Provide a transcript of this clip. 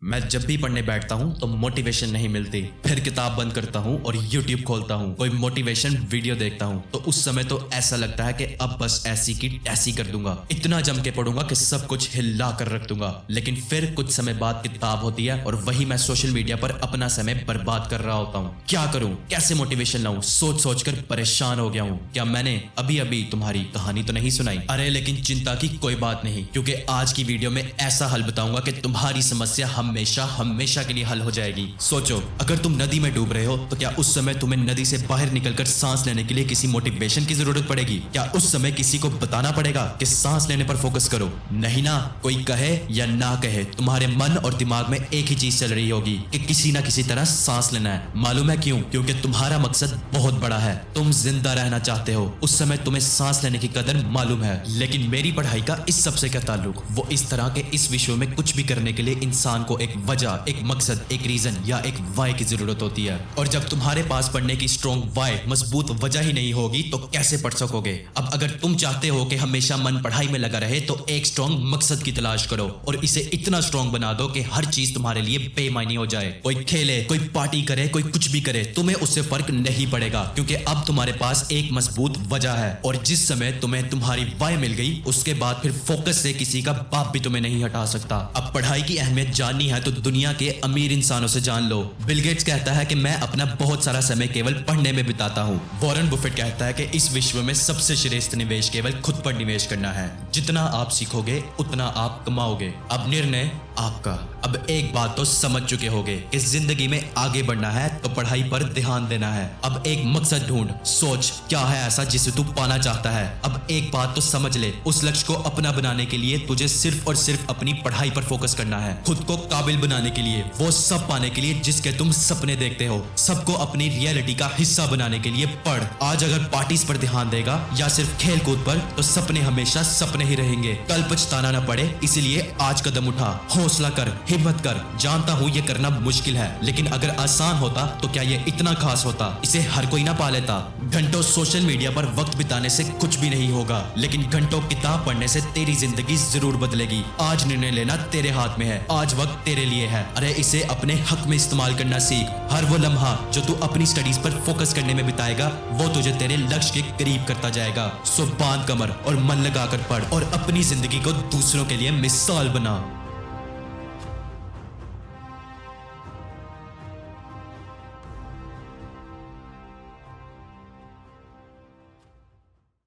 मैं जब भी पढ़ने बैठता हूँ तो मोटिवेशन नहीं मिलती। फिर किताब बंद करता हूँ और यूट्यूब खोलता हूँ, कोई मोटिवेशन वीडियो देखता हूँ तो उस समय तो ऐसा लगता है कि अब बस ऐसी की तैसी कर दूंगा, इतना जम के पढ़ूंगा कि सब कुछ हिला कर रख दूंगा। लेकिन फिर कुछ समय बाद किताब होती है और वही मैं सोशल मीडिया पर अपना समय बर्बाद कर रहा होता हूँ। क्या करूँ, कैसे मोटिवेशन लाऊं, सोच सोच कर परेशान हो गया हूँ। क्या मैंने अभी अभी तुम्हारी कहानी तो नहीं सुनाई? अरे लेकिन चिंता की कोई बात नहीं, क्योंकि आज की वीडियो में ऐसा हल बताऊंगा कि तुम्हारी समस्या हमेशा हमेशा के लिए हल हो जाएगी। सोचो, अगर तुम नदी में डूब रहे हो तो क्या उस समय तुम्हें नदी से बाहर निकलकर सांस लेने के लिए किसी मोटिवेशन की जरूरत पड़ेगी? क्या उस समय किसी को बताना पड़ेगा कि सांस लेने पर फोकस करो? नहीं ना। कोई कहे या ना कहे, तुम्हारे मन और दिमाग में एक ही चीज चल रही होगी कि किसी ना किसी तरह सांस लेना है। मालूम है क्यों? क्योंकि तुम्हारा मकसद बहुत बड़ा है, तुम जिंदा रहना चाहते हो। उस समय तुम्हें सांस लेने की कदर मालूम है। लेकिन मेरी पढ़ाई का इस सबसे क्या ताल्लुक? वो इस तरह के इस विषय में कुछ भी करने के लिए इंसान को एक वजह, एक मकसद, एक रीजन या एक वाई की जरूरत होती है। और जब तुम्हारे पास पढ़ने की स्ट्रॉन्ग वाई, मजबूत वजह ही नहीं होगी तो कैसे पढ़ सकोगे? अब अगर तुम चाहते हो कि हमेशा मन पढ़ाई में लगा रहे तो एक स्ट्रॉन्ग मकसद की तलाश करो और इसे इतना स्ट्रॉन्ग बना दो कि हर चीज तुम्हारे लिए बेमायनी हो जाए। कोई खेले, कोई पार्टी करे, कोई कुछ भी करे, तुम्हें उससे फर्क नहीं पड़ेगा, क्योंकि अब तुम्हारे पास एक मजबूत वजह है। और जिस समय तुम्हें तुम्हारी वाई मिल गई, उसके बाद फिर फोकस से किसी का बाप भी तुम्हें नहीं हटा सकता। अब पढ़ाई की अहमियत जाननी है तो दुनिया के अमीर इंसानों से जान लो। बिल गेट्स कहता है कि मैं अपना बहुत सारा समय केवल पढ़ने में बिताता हूँ। वॉरेन बुफेट कहता है कि इस विश्व में सबसे श्रेष्ठ निवेश केवल खुद पर निवेश करना है। जितना आप सीखोगे उतना आप कमाओगे। अब निर्णय आपका। अब एक बात तो समझ चुके होगे कि जिंदगी में आगे बढ़ना है तो पढ़ाई पर ध्यान देना है। अब एक मकसद ढूंढ, सोच क्या है ऐसा जिसे तू पाना चाहता है। अब एक बात तो समझ ले, उस लक्ष्य को अपना बनाने के लिए तुझे सिर्फ और सिर्फ अपनी पढ़ाई पर फोकस करना है। खुद को काबिल बनाने के लिए, वो सब पाने के लिए जिसके तुम सपने देखते हो, सबको अपनी रियलिटी का हिस्सा बनाने के लिए पढ़। आज अगर पार्टीज पर ध्यान देगा या सिर्फ खेल कूद पर, तो सपने हमेशा सपने ही रहेंगे। कल पछताना न पड़े, इसलिए आज कदम उठा, हौसला कर, हिम्मत कर। जानता हूँ ये करना मुश्किल है, लेकिन अगर आसान होता तो क्या ये इतना खास होता? इसे हर कोई ना पा लेता। घंटों सोशल मीडिया पर वक्त बिताने से कुछ भी नहीं होगा, लेकिन घंटों किताब पढ़ने से तेरी जिंदगी जरूर बदलेगी। आज निर्णय लेना तेरे हाथ में है, आज वक्त तेरे लिए है। अरे इसे अपने हक में इस्तेमाल करना सीख। हर वो लम्हा जो तू अपनी स्टडीज पर फोकस करने में बिताएगा, वो तुझे तेरे लक्ष्य के करीब करता जाएगा। सो बांध कमर और मन लगाकर पढ़ और अपनी जिंदगी को दूसरों के लिए मिसाल बना।